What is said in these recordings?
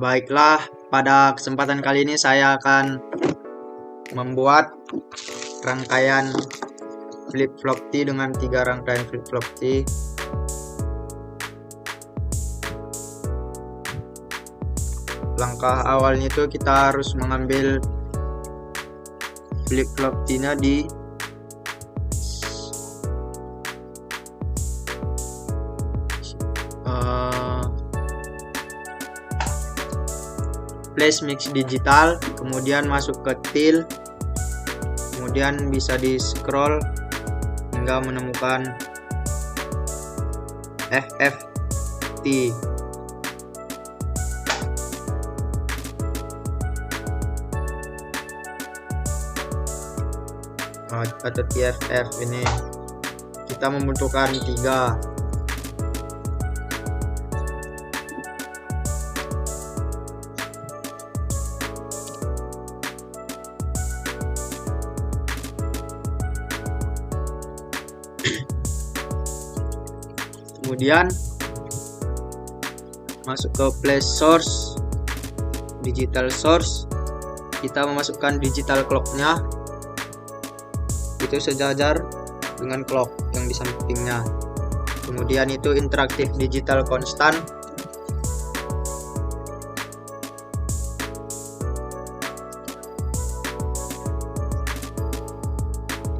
Baiklah, pada kesempatan kali ini saya akan membuat rangkaian flip-flop T dengan 3 rangkaian flip-flop T. Langkah awalnya itu kita harus mengambil flip-flop T-nya di Flash Mix Digital, kemudian masuk ke Till, kemudian bisa di scroll hingga menemukan FFT. Atau TFF ini kita membutuhkan 3. Kemudian masuk ke Flash Source, Digital Source, kita memasukkan digital clocknya, itu sejajar dengan clock yang di sampingnya. Kemudian itu interaktif digital constant,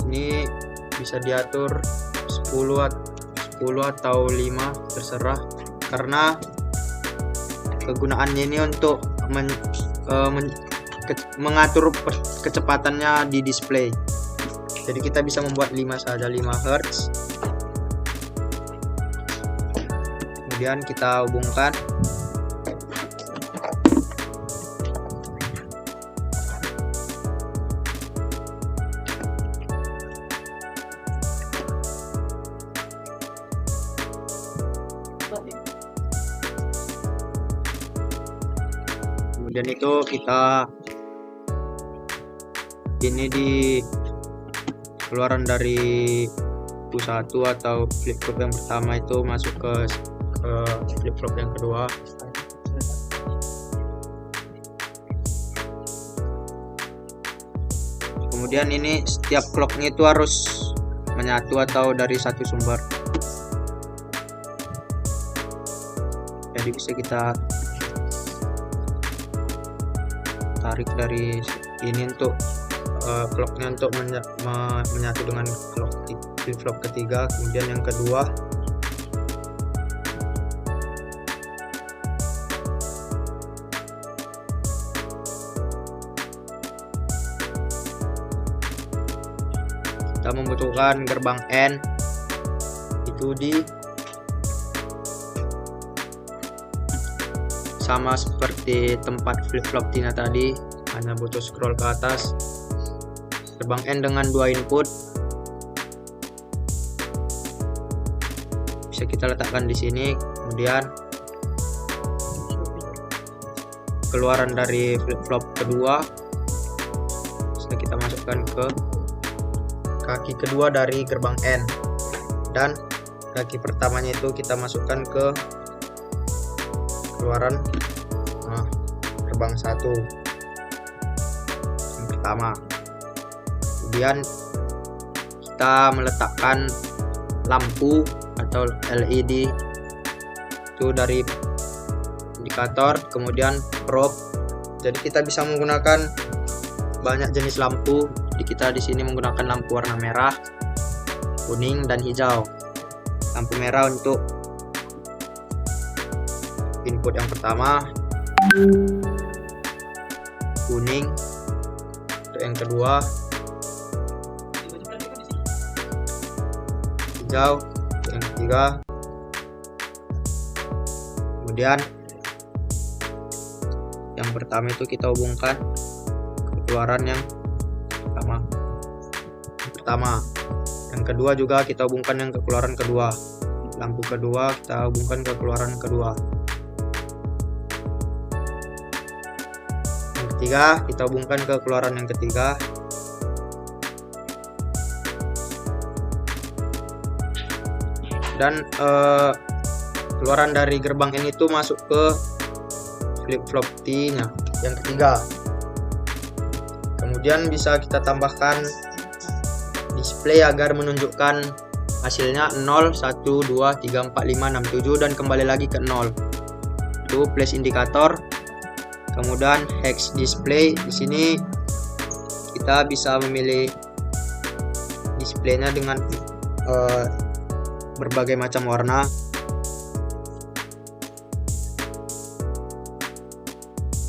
ini bisa diatur 10 atau 5 terserah, karena kegunaannya ini untuk mengatur kecepatannya di display. Jadi kita bisa membuat 5 saja, 5 Hz. Kemudian kita hubungkan. Kemudian itu kita ini di keluaran dari U1 atau flip-flop yang pertama itu masuk ke flip-flop yang kedua. Kemudian ini setiap clocknya itu harus menyatu atau dari satu sumber. Jadi bisa kita tarik dari ini untuk clocknya untuk menyatu dengan clock flip-flop ketiga. Kemudian yang kedua kita membutuhkan gerbang N, itu di sama seperti tempat flip-flop Tina tadi, hanya butuh scroll ke atas. Gerbang N dengan 2 input bisa kita letakkan di sini. Kemudian keluaran dari flip-flop kedua bisa kita masukkan ke kaki kedua dari gerbang N, dan kaki pertamanya itu kita masukkan ke keluaran gerbang 1 yang pertama. Kemudian kita meletakkan lampu atau LED itu dari indikator, kemudian probe. Jadi kita bisa menggunakan banyak jenis lampu. Jadi kita di sini menggunakan lampu warna merah, kuning, dan hijau. Lampu merah untuk input yang pertama, kuning untuk yang kedua, hijau untuk yang ketiga. Kemudian yang pertama itu kita hubungkan ke keluaran yang pertama. Yang kedua juga kita hubungkan yang ke keluaran kedua. Lampu kedua kita hubungkan ke keluaran kedua. Yang ketiga kita hubungkan ke keluaran yang ketiga. Dan keluaran dari gerbang ini tuh masuk ke flip-flop T-nya yang ketiga. Kemudian bisa kita tambahkan display agar menunjukkan hasilnya 0, 1, 2, 3, 4, 5, 6, 7 dan kembali lagi ke 0. Itu place indikator. Kemudian hex display, di sini kita bisa memilih displaynya dengan berbagai macam warna.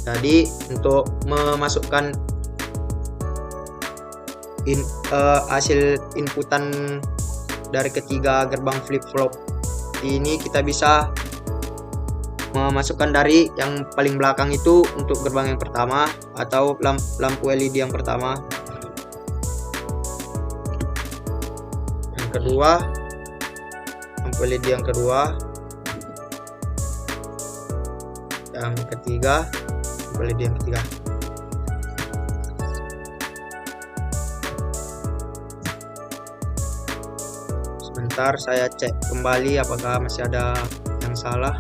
Jadi untuk memasukkan hasil inputan dari ketiga gerbang flip-flop ini, kita bisa memasukkan dari yang paling belakang itu untuk gerbang yang pertama atau lampu LED yang pertama, yang kedua lampu LED yang kedua, yang ketiga lampu LED yang ketiga. Sebentar saya cek kembali apakah masih ada yang salah.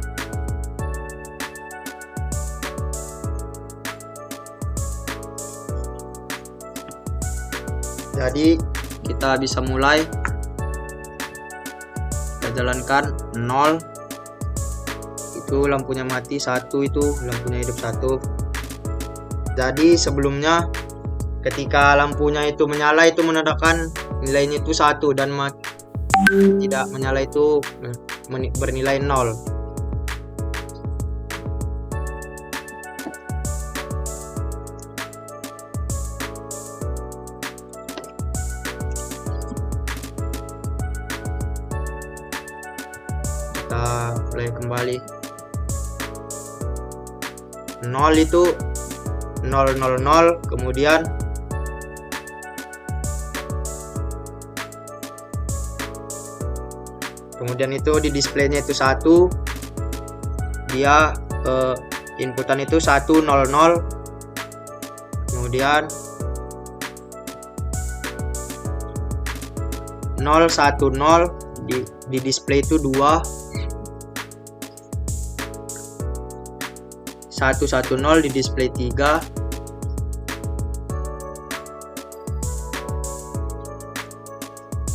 Jadi kita bisa mulai, kita jalankan. 0 itu lampunya mati, 1 itu lampunya hidup 1. Jadi sebelumnya ketika lampunya itu menyala itu menandakan nilainya itu 1 dan tidak menyala itu bernilai 0. Kita play kembali. 0 itu 000, kemudian itu di displaynya itu 1, dia inputan itu 100, kemudian 010 di display itu 2, 110 di display 3,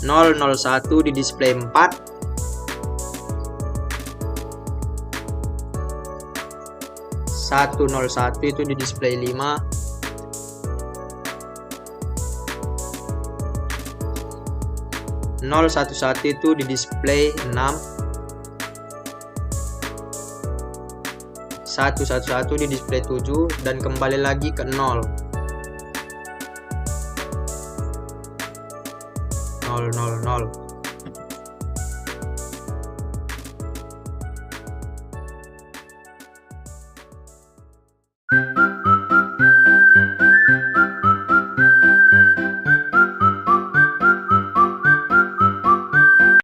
001 di display 4, 101 itu di display 5, 011 itu di display 6, 111 di display 7 dan kembali lagi ke 0. 000.